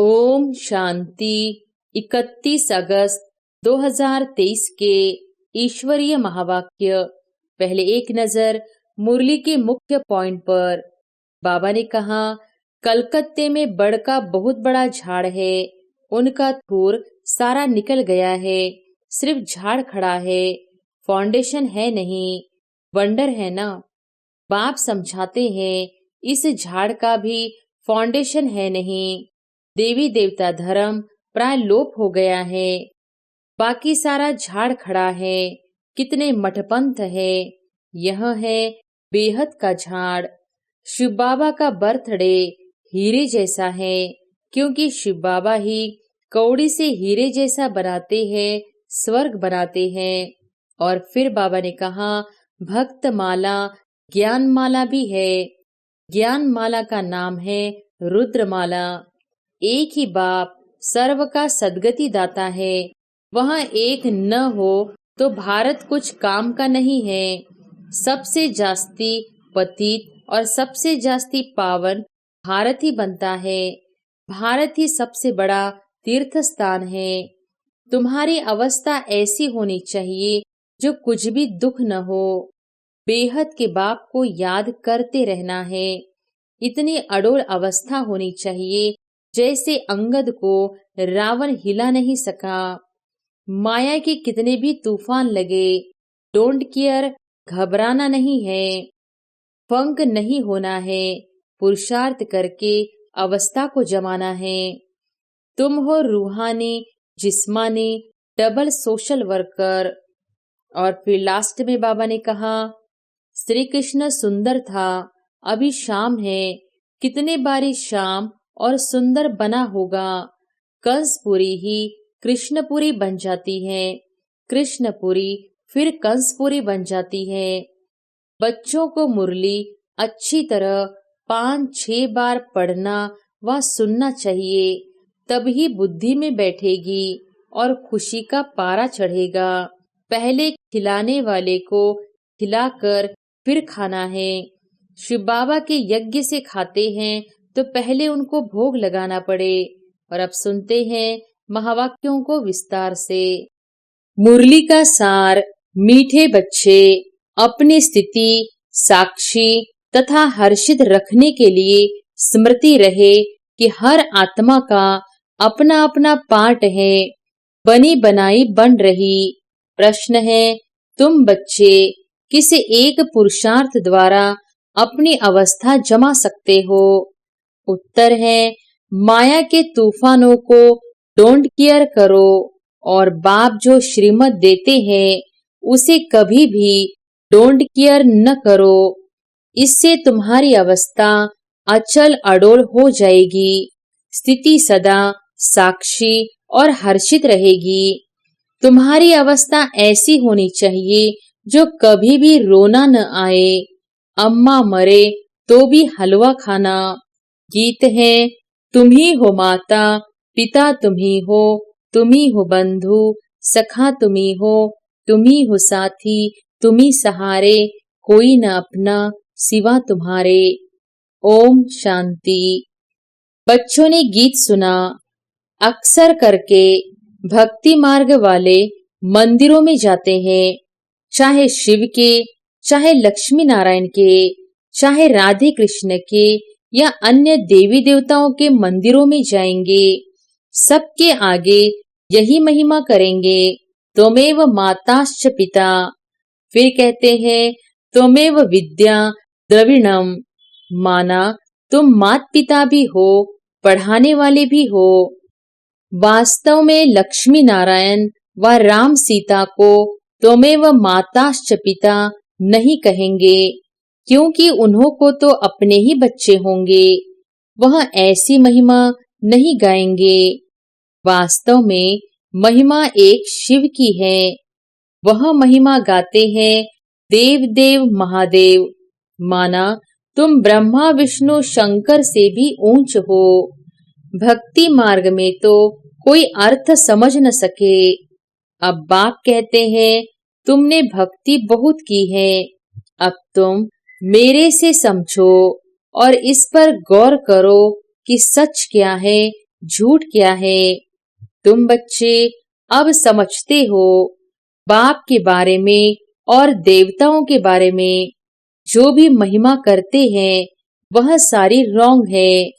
ओम शांति। 31 अगस्त 2023 के ईश्वरीय महावाक्य। पहले एक नजर मुरली के मुख्य पॉइंट पर। बाबा ने कहा, कलकत्ते में बड़ का बहुत बड़ा झाड़ है, उनका थूर सारा निकल गया है, सिर्फ झाड़ खड़ा है, फाउंडेशन है नहीं। वंडर है ना। बाप समझाते हैं, इस झाड़ का भी फाउंडेशन है नहीं। देवी देवता धर्म प्राय लोप हो गया है, बाकी सारा झाड़ खड़ा है। कितने मठपंथ है, यह है बेहद का झाड़। शिव बाबा का बर्थडे हीरे जैसा है, क्योंकि शिव बाबा ही कौड़ी से हीरे जैसा बनाते हैं, स्वर्ग बनाते हैं। और फिर बाबा ने कहा, भक्त माला ज्ञान माला भी है। ज्ञान माला का नाम है रुद्रमाला। एक ही बाप सर्व का सद्गति दाता है। वहाँ एक न हो तो भारत कुछ काम का नहीं है। सबसे जास्ती पतित और सबसे जास्ती पावन भारत ही बनता है। भारत ही सबसे बड़ा तीर्थ स्थान है। तुम्हारी अवस्था ऐसी होनी चाहिए जो कुछ भी दुख न हो। बेहद के बाप को याद करते रहना है। इतनी अडोल अवस्था होनी चाहिए जैसे अंगद को रावण हिला नहीं सका। माया के कितने भी तूफान लगे, डोंट केयर, घबराना नहीं है, फंक नहीं होना है, पुरुषार्थ करके अवस्था को जमाना है। तुम हो रूहानी जिस्मानी डबल सोशल वर्कर। और फिर लास्ट में बाबा ने कहा, श्री कृष्ण सुंदर था, अभी शाम है, कितने बारी शाम और सुंदर बना होगा। कंसपुरी ही कृष्णपुरी बन जाती है, कृष्णपुरी फिर कंसपुरी बन जाती है। बच्चों को मुरली अच्छी तरह 5-6 बार पढ़ना व सुनना चाहिए, तभी बुद्धि में बैठेगी और खुशी का पारा चढ़ेगा। पहले खिलाने वाले को खिलाकर फिर खाना है। शिव बाबा के यज्ञ से खाते हैं तो पहले उनको भोग लगाना पड़े। और अब सुनते हैं महावाक्यों को विस्तार से। मुरली का सार। मीठे बच्चे अपनी स्थिति साक्षी तथा हर्षित रखने के लिए स्मृति रहे कि हर आत्मा का अपना अपना पार्ट है, बनी बनाई बन रही। प्रश्न है, तुम बच्चे किसी एक पुरुषार्थ द्वारा अपनी अवस्था जमा सकते हो? उत्तर है, माया के तूफानों को डोंट केयर करो और बाप जो श्रीमत देते हैं उसे कभी भी डोंट केयर न करो। इससे तुम्हारी अवस्था अचल अडोल हो जाएगी, स्थिति सदा साक्षी और हर्षित रहेगी। तुम्हारी अवस्था ऐसी होनी चाहिए जो कभी भी रोना न आए। अम्मा मरे तो भी हलवा खाना। गीत है, तुम ही हो माता पिता, तुम ही हो बंधु सखा, तुम ही हो साथी, तुम ही सहारे, कोई न अपना सिवा तुम्हारे। ओम शांति। बच्चों ने गीत सुना। अक्सर करके भक्ति मार्ग वाले मंदिरों में जाते हैं, चाहे शिव के, चाहे लक्ष्मी नारायण के, चाहे राधे कृष्ण के या अन्य देवी देवताओं के मंदिरों में जाएंगे। सबके आगे यही महिमा करेंगे, त्वमेव माताश्च पिता। फिर कहते हैं, त्वमेव विद्या द्रविणम। माना तुम मात पिता भी हो, पढ़ाने वाले भी हो। वास्तव में लक्ष्मी नारायण व राम सीता को त्वमेव माताश्च पिता नहीं कहेंगे, क्योंकि उन्हों को तो अपने ही बच्चे होंगे। वह ऐसी महिमा नहीं गाएंगे। वास्तव में महिमा एक शिव की है। वह महिमा गाते हैं देव देव महादेव। माना तुम ब्रह्मा विष्णु शंकर से भी ऊंच हो। भक्ति मार्ग में तो कोई अर्थ समझ न सके। अब बाप कहते हैं, तुमने भक्ति बहुत की है, अब तुम मेरे से समझो और इस पर गौर करो कि सच क्या है झूठ क्या है। तुम बच्चे अब समझते हो बाप के बारे में और देवताओं के बारे में। जो भी महिमा करते हैं वह सारी रॉन्ग है।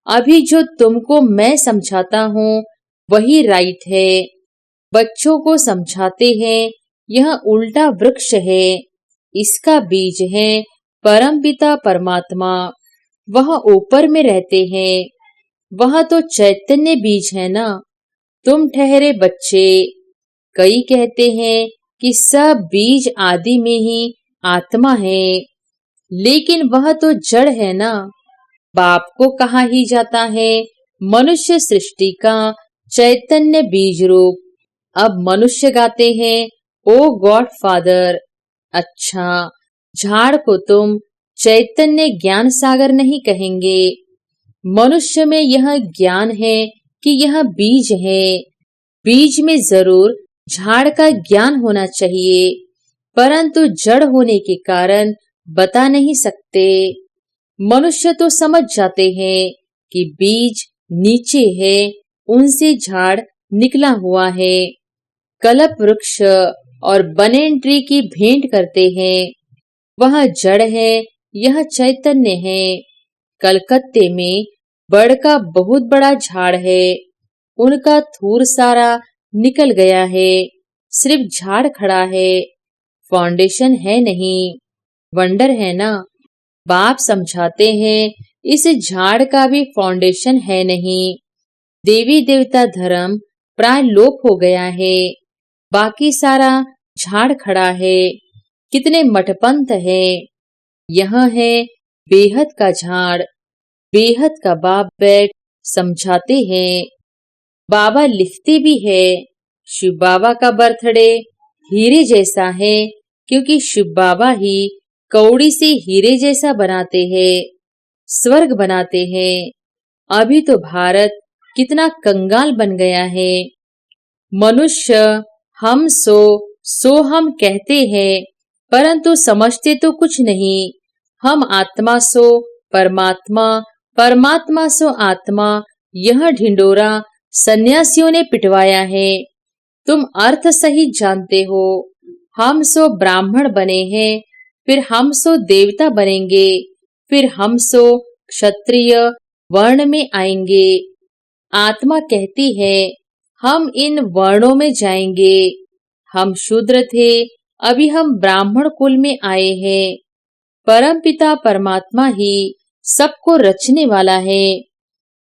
अभी जो तुमको मैं समझाता हूँ वही राइट है। बच्चों को समझाते हैं यह उल्टा वृक्ष है, इसका बीज है परमपिता परमात्मा। वह ऊपर में रहते हैं, वह तो चैतन्य बीज है ना। तुम ठहरे बच्चे। कई कहते हैं कि सब बीज आदि में ही आत्मा है, लेकिन वह तो जड़ है ना। बाप को कहा ही जाता है मनुष्य सृष्टि का चैतन्य बीज रूप। अब मनुष्य गाते हैं ओ गॉड फादर। अच्छा, झाड़ को तुम चैतन्य ज्ञान सागर नहीं कहेंगे। मनुष्य में यह ज्ञान है कि यह बीज है। बीज में जरूर झाड़ का ज्ञान होना चाहिए, परंतु जड़ होने के कारण बता नहीं सकते। मनुष्य तो समझ जाते हैं कि बीज नीचे है, उनसे झाड़ निकला हुआ है। कल्प वृक्ष और बनेन ट्री की भेंट करते हैं, वह जड़ है, यह चैतन्य है। कलकत्ते में बड़ का बहुत बड़ा झाड़ है, उनका थूर सारा निकल गया है, सिर्फ झाड़ खड़ा है, फाउंडेशन है नहीं। वंडर है ना। बाप समझाते हैं इस झाड़ का भी फाउंडेशन है नहीं। देवी देवता धर्म प्राय लोप हो गया है, बाकी सारा झाड़ खड़ा है। कितने मठपंथ है। यह है बेहद का झाड़। बेहद का बाप बैठ समझाते हैं। बाबा लिखते भी है शिव बाबा का बर्थडे हीरे जैसा है, क्योंकि शिव बाबा ही कौड़ी से हीरे जैसा बनाते हैं, स्वर्ग बनाते हैं। अभी तो भारत कितना कंगाल बन गया है। मनुष्य हम सो हम कहते हैं, परंतु समझते तो कुछ नहीं। हम आत्मा सो परमात्मा, परमात्मा सो आत्मा, यह ढिंडोरा सन्यासियों ने पिटवाया है। तुम अर्थ सही जानते हो। हम सो ब्राह्मण बने हैं, फिर हम सो देवता बनेंगे, फिर हम सो क्षत्रिय वर्ण में आएंगे। आत्मा कहती है हम इन वर्णों में जाएंगे। हम शूद्र थे, अभी हम ब्राह्मण कुल में आए हैं। परमपिता परमात्मा ही सबको रचने वाला है।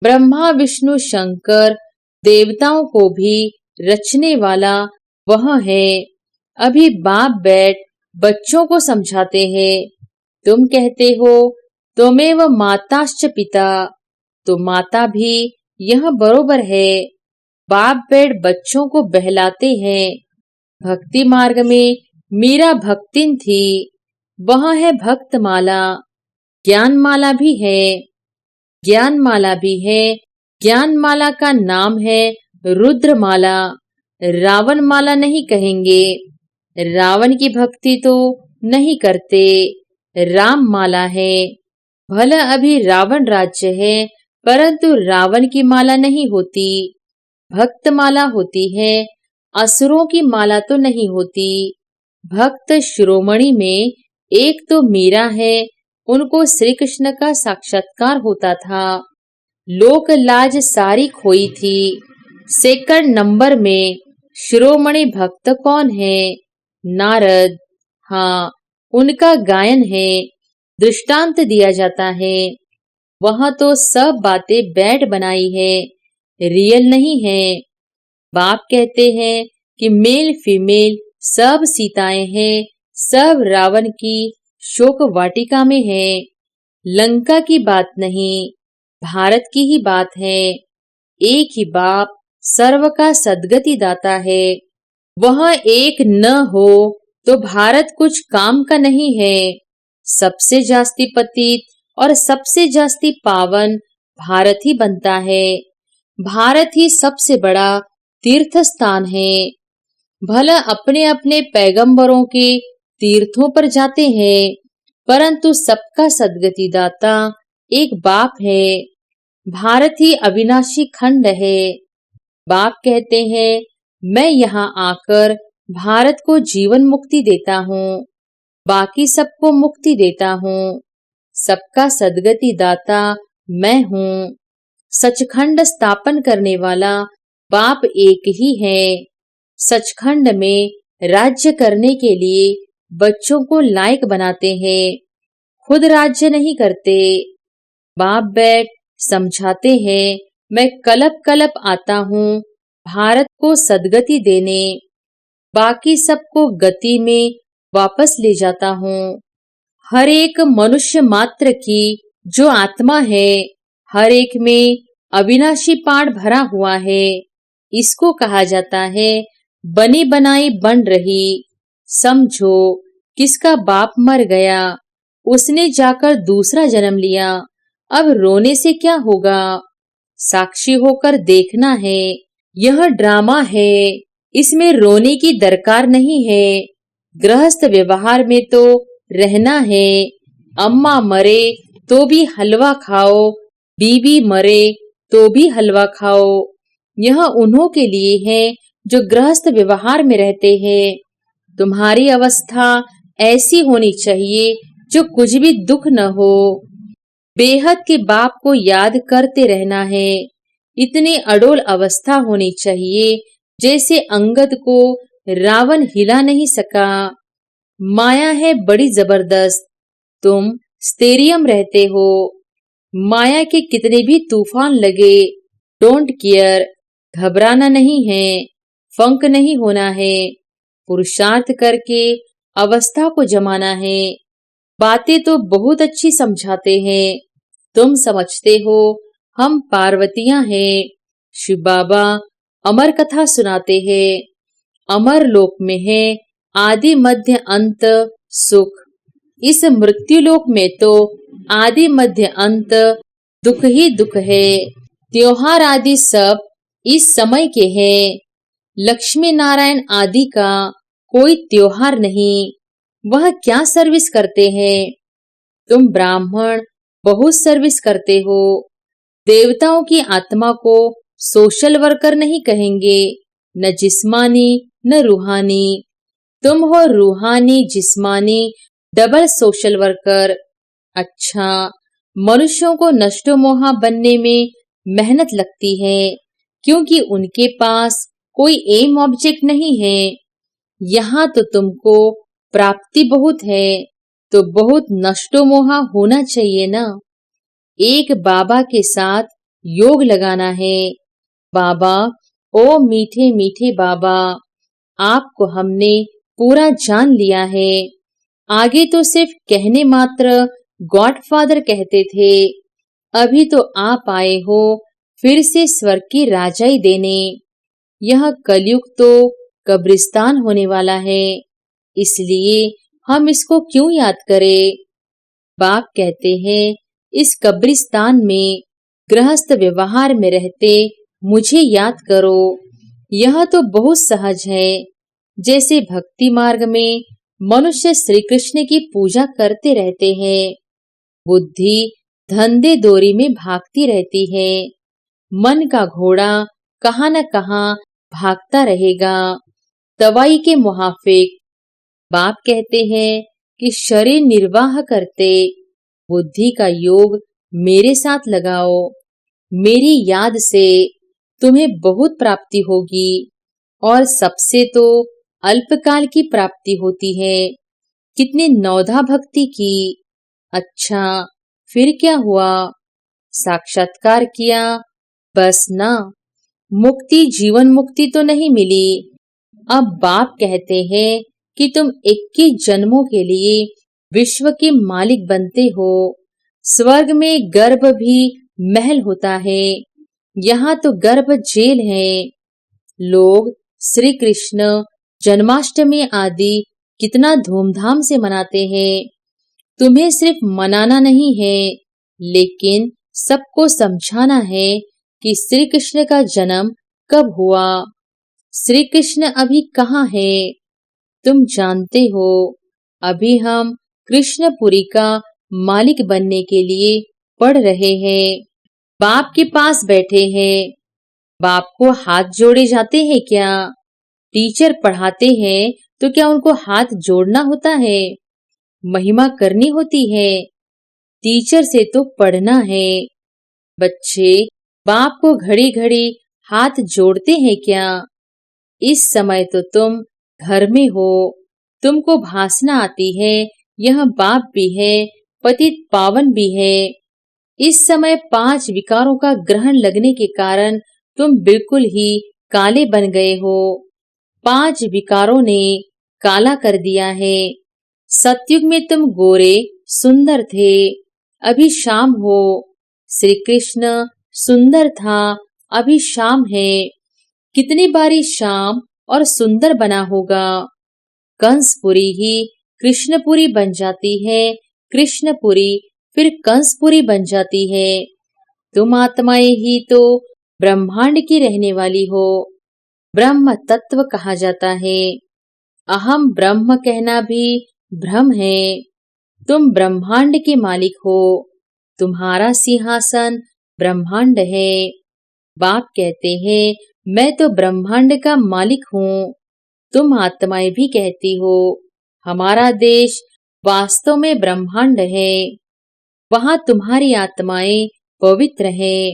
ब्रह्मा विष्णु शंकर देवताओं को भी रचने वाला वह है। अभी बाप बैठ बच्चों को समझाते हैं। तुम कहते हो त्वमेव माताश्च पिता, तो माता भी यह बरोबर है। बाप बैठ बच्चों को बहलाते हैं। भक्ति मार्ग में मीरा भक्तिन थी, वह है भक्त माला। ज्ञान माला भी है, ज्ञान माला भी है। ज्ञान माला का नाम है रुद्र माला। रावण माला नहीं कहेंगे, रावण की भक्ति तो नहीं करते। राम माला है। भला अभी रावण राज्य है, परंतु रावण की माला नहीं होती, भक्त माला होती है। असुरों की माला तो नहीं होती। भक्त शिरोमणि में एक तो मीरा है, उनको श्री कृष्ण का साक्षात्कार होता था। लोक लाज सारी खोई थी। सेकंड नंबर में शिरोमणि भक्त कौन है? नारद। हाँ, उनका गायन है, दृष्टांत दिया जाता है। वहां तो सब बातें बैठ बनाई है, रियल नहीं है। बाप कहते हैं कि मेल फीमेल सब सीताएं हैं, सब रावण की शोक वाटिका में है। लंका की बात नहीं, भारत की ही बात है। एक ही बाप सर्व का सद्गति दाता है। वह एक न हो तो भारत कुछ काम का नहीं है। सबसे जास्ती पतित और सबसे जास्ती पावन भारत ही बनता है। भारत ही सबसे बड़ा तीर्थ स्थान है। भला अपने अपने पैगंबरों के तीर्थों पर जाते हैं, परंतु सबका सद्गति दाता एक बाप है। भारत ही अविनाशी खंड है। बाप कहते हैं, मैं यहाँ आकर भारत को जीवन मुक्ति देता हूँ, बाकी सबको मुक्ति देता हूँ। सबका सद्गति दाता मैं हूँ। सचखंड स्थापन करने वाला बाप एक ही है। सचखंड में राज्य करने के लिए बच्चों को लायक बनाते हैं, खुद राज्य नहीं करते। बाप बैठ समझाते हैं, मैं कलप कलप आता हूँ भारत को सद्गति देने, बाकी सबको गति में वापस ले जाता हूँ। हर एक मनुष्य मात्र की जो आत्मा है, हर एक में अविनाशी पाठ भरा हुआ है। इसको कहा जाता है बनी बनाई बन रही। समझो, किसका बाप मर गया, उसने जाकर दूसरा जन्म लिया। अब रोने से क्या होगा, साक्षी होकर देखना है। यह ड्रामा है, इसमें रोने की दरकार नहीं है। गृहस्थ व्यवहार में तो रहना है। अम्मा मरे तो भी हलवा खाओ, बीवी मरे तो भी हलवा खाओ। यह उन्हों के लिए है जो गृहस्थ व्यवहार में रहते हैं। तुम्हारी अवस्था ऐसी होनी चाहिए जो कुछ भी दुख न हो। बेहद के बाप को याद करते रहना है। इतनी अडोल अवस्था होनी चाहिए जैसे अंगद को रावण हिला नहीं सका। माया है बड़ी जबरदस्त। तुम स्टेरियम रहते हो। माया के कितने भी तूफान लगे, डोंट केयर, घबराना नहीं है, फंक नहीं होना है। पुरुषार्थ करके अवस्था को जमाना है। बातें तो बहुत अच्छी समझाते हैं, तुम समझते हो हम पार्वतियां हैं। शिव बाबा अमर कथा सुनाते हैं। अमर लोक में है आदि मध्य अंत सुख। इस मृत्यु लोक में तो आदि मध्य अंत दुख ही दुख है। त्योहार आदि सब इस समय के हैं। लक्ष्मी नारायण आदि का कोई त्योहार नहीं। वह क्या सर्विस करते हैं। तुम ब्राह्मण बहुत सर्विस करते हो। देवताओं की आत्मा को सोशल वर्कर नहीं कहेंगे, न जिस्मानी न रूहानी। तुम हो रूहानी जिस्मानी डबल सोशल वर्कर। अच्छा, मनुष्यों को नष्टो मोहा बनने में मेहनत लगती है, क्योंकि उनके पास कोई एम ऑब्जेक्ट नहीं है। यहाँ तो तुमको प्राप्ति बहुत है, तो बहुत नष्टो मोहा होना चाहिए ना। एक बाबा के साथ योग लगाना है। बाबा, ओ मीठे मीठे बाबा, आपको हमने पूरा जान लिया है। आगे तो सिर्फ कहने मात्र गॉडफादर कहते थे, अभी तो आप आए हो फिर से स्वर्ग की राजाई देने। यह कलयुग तो कब्रिस्तान होने वाला है, इसलिए हम इसको क्यों याद करें। बाप कहते हैं, इस कब्रिस्तान में गृहस्थ व्यवहार में रहते मुझे याद करो। यह तो बहुत सहज है। जैसे भक्ति मार्ग में मनुष्य श्री कृष्ण की पूजा करते रहते हैं, बुद्धि धंधे दोरी में भागती रहती है। मन का घोड़ा कहाँ न कहाँ भागता रहेगा, तवाई के मुहाफिक। बाप कहते हैं कि शरीर निर्वाह करते बुद्धि का योग मेरे साथ लगाओ। मेरी याद से तुम्हें बहुत प्राप्ति होगी, और सबसे तो अल्पकाल की प्राप्ति होती है। कितनी नौधा भक्ति की। अच्छा, फिर क्या हुआ, साक्षात्कार किया, बस ना। मुक्ति जीवन मुक्ति तो नहीं मिली। अब बाप कहते हैं कि तुम 21 जन्मों के लिए विश्व के मालिक बनते हो। स्वर्ग में गर्भ भी महल होता है, यहाँ तो गर्भ जेल है। लोग श्री कृष्ण जन्माष्टमी आदि कितना धूमधाम से मनाते हैं। तुम्हें सिर्फ मनाना नहीं है, लेकिन सबको समझाना है कि श्री कृष्ण का जन्म कब हुआ। श्री कृष्ण अभी कहाँ है, तुम जानते हो। अभी हम कृष्णपुरी का मालिक बनने के लिए पढ़ रहे हैं। बाप के पास बैठे हैं, बाप को हाथ जोड़े जाते हैं क्या? टीचर पढ़ाते हैं तो क्या उनको हाथ जोड़ना होता है? महिमा करनी होती है? टीचर से तो पढ़ना है। बच्चे बाप को घड़ी घड़ी हाथ जोड़ते हैं क्या? इस समय तो तुम घर में हो, तुमको भाषना आती है, यह बाप भी है, पतित पावन भी है। इस समय 5 विकारों का ग्रहण लगने के कारण तुम बिल्कुल ही काले बन गए हो। 5 विकारों ने काला कर दिया है। सतयुग में तुम गोरे सुंदर थे, अभी शाम हो। श्री कृष्ण सुंदर था, अभी शाम है। कितनी बारी शाम और सुंदर बना होगा। कंसपुरी ही कृष्णपुरी बन जाती है, कृष्णपुरी फिर कंसपुरी बन जाती है। तुम आत्माएं ही तो ब्रह्मांड की रहने वाली हो। ब्रह्म तत्व कहा जाता है। अहम ब्रह्म कहना भी भ्रम है। तुम ब्रह्मांड के मालिक हो, तुम्हारा सिंहासन ब्रह्मांड है। बाप कहते हैं मैं तो ब्रह्मांड का मालिक हूँ। तुम आत्माएं भी कहती हो हमारा देश वास्तव में ब्रह्मांड है, वहां तुम्हारी आत्माएं पवित्र है।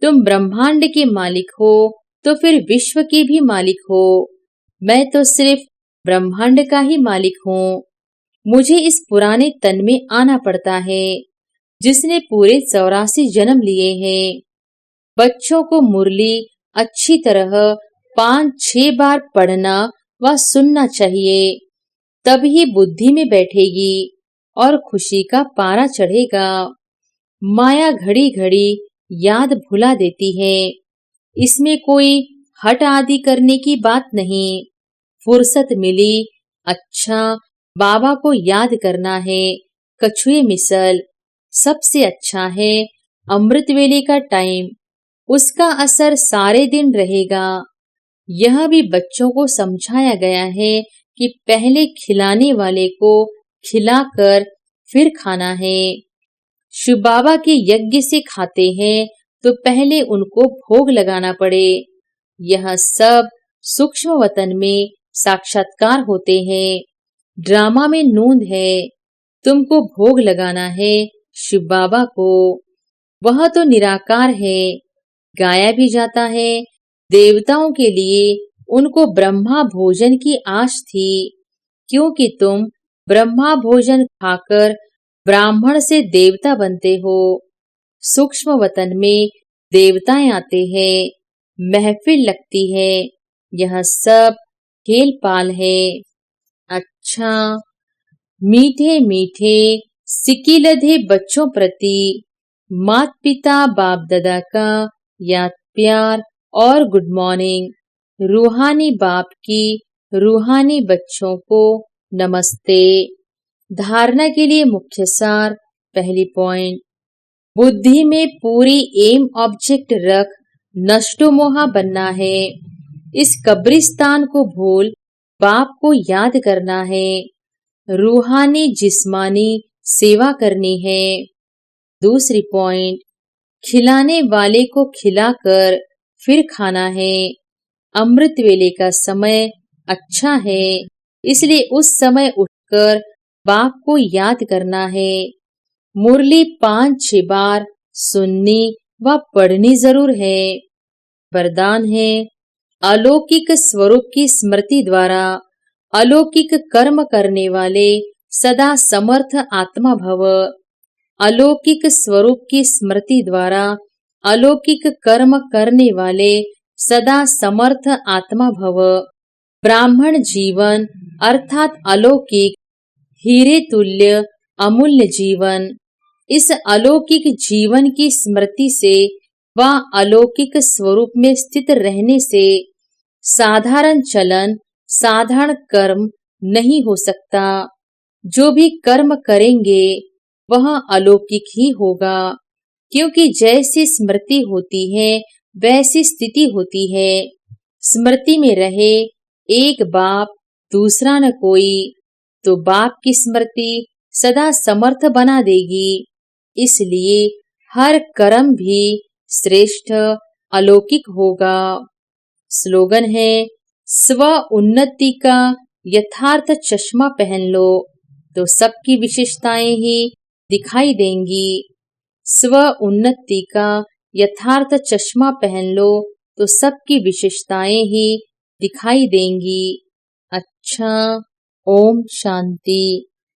तुम ब्रह्मांड के मालिक हो तो फिर विश्व के भी मालिक हो। मैं तो सिर्फ ब्रह्मांड का ही मालिक हूँ। मुझे इस पुराने तन में आना पड़ता है जिसने पूरे 84 जन्म लिए हैं। बच्चों को मुरली अच्छी तरह 5-6 बार पढ़ना व सुनना चाहिए, तभी बुद्धि में बैठेगी और खुशी का पारा चढ़ेगा। माया घड़ी घड़ी याद भुला देती है। इसमें कोई हट आदि करने की बात नहीं। फुर्सत मिली, अच्छा बाबा को याद करना है। कछुए मिसल सबसे अच्छा है। अमृत वेले का टाइम, उसका असर सारे दिन रहेगा। यह भी बच्चों को समझाया गया है कि पहले खिलाने वाले को खिलाकर फिर खाना है। शिव बाबा के यज्ञ से खाते हैं तो पहले उनको भोग लगाना पड़े। यह सब सूक्ष्म वतन में साक्षात्कार होते हैं, ड्रामा में नूंद है। तुमको भोग लगाना है शिव बाबा को, वह तो निराकार है। गाया भी जाता है देवताओं के लिए उनको ब्रह्मा भोजन की आश थी, क्योंकि तुम ब्रह्मा भोजन खाकर ब्राह्मण से देवता बनते हो। सूक्ष्म वतन में देवताएं आते हैं, महफिल लगती है। यह सब खेल पाल है। अच्छा मीठे मीठे सिकिलधे बच्चों प्रति मात पिता बाप दादा का याद प्यार और गुड मॉर्निंग। रूहानी बाप की रूहानी बच्चों को नमस्ते। धारणा के लिए मुख्य सार, पहली पॉइंट, बुद्धि में पूरी एम ऑब्जेक्ट रख नष्टो मोहा बनना है। इस कब्रिस्तान को भूल बाप को याद करना है। रूहानी जिस्मानी सेवा करनी है। दूसरी पॉइंट, खिलाने वाले को खिलाकर फिर खाना है। अमृत वेले का समय अच्छा है, इसलिए उस समय उठकर बाप को याद करना है। मुरली 5-6 बार सुननी व पढ़नी जरूर है। वरदान है, अलौकिक स्वरूप की स्मृति द्वारा अलौकिक कर्म करने वाले सदा समर्थ आत्मा भव। अलौकिक स्वरूप की स्मृति द्वारा अलौकिक कर्म करने वाले सदा समर्थ आत्मा भव। ब्राह्मण जीवन अर्थात अलौकिक हीरे तुल्य अमूल्य जीवन। इस अलौकिक जीवन की स्मृति से व अलौकिक स्वरूप में स्थित रहने से साधारण चलन, साधारण कर्म नहीं हो सकता। जो भी कर्म करेंगे वह अलौकिक ही होगा, क्योंकि जैसी स्मृति होती है वैसी स्थिति होती है। स्मृति में रहे एक बाप, दूसरा न कोई, तो बाप की स्मृति सदा समर्थ बना देगी। इसलिए हर कर्म भी श्रेष्ठ अलौकिक होगा। स्लोगन है, स्व उन्नति का यथार्थ चश्मा पहन लो तो सबकी विशेषताएं ही दिखाई देंगी। स्व उन्नति का यथार्थ चश्मा पहन लो तो सबकी विशेषताएं ही दिखाई देंगी। अच्छा, ओम शांति।